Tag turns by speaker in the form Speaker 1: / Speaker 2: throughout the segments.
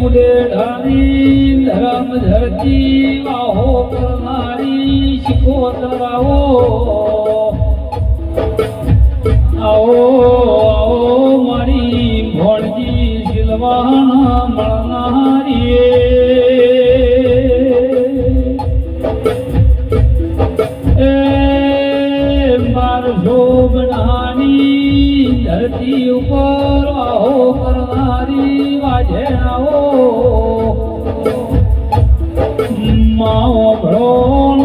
Speaker 1: મુડેઢાની ધરમ ધરતી વાહો કરનારી શિકોતરાઓ આવો આવો મારી ભોળજી શિલવાણા મળનારી એ માર શોભનાની ધરતી ઉપર આહો કરનારી વાજેણાઓ માઓ ભળોણ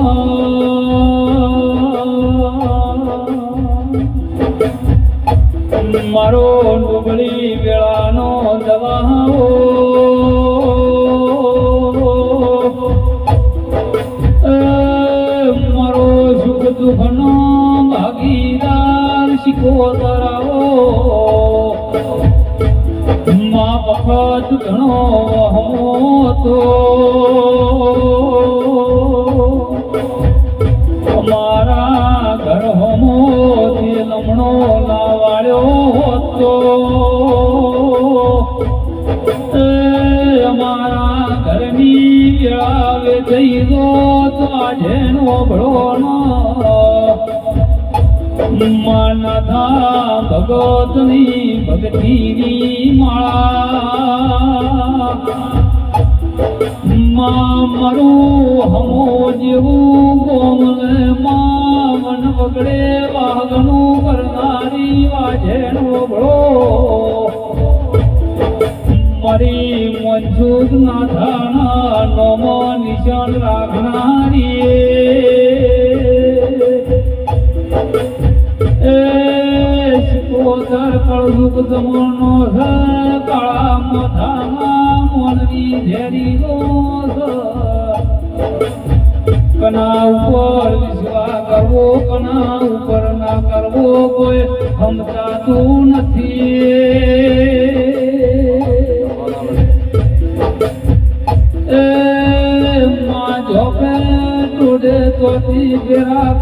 Speaker 1: મારો ડુબળી વેળાનો દવાઓ મારો સુખ દુઃખનો ભાગીદાર શિકોતરાઓ માં વખત ઘણો હતો અમારા ઘર હોમો તે લમણો લાવાળ્યો હતો અમારા ઘરની વેળાવે થઈ ગયો તો આજેનો ભળોનો માનતા ભગતની ભક્તિની માળા મારું હમો જેવું કોમલે મન વગડે વાગનું કરનારી વાજેનો ભળો મારી મનસુખ નાથાના નોમો નિશાન રાખનારી શિકોતર કળયુગ જમણનો છે કાળા મોઢામાં મોનવી ઝેરી નો કના ઉપર વિશ્વાસ કરવો કના ઉપર ના કરવો કોઈ સમજાતું નથી એ માં જોપે ટુડે તોથી ફેરા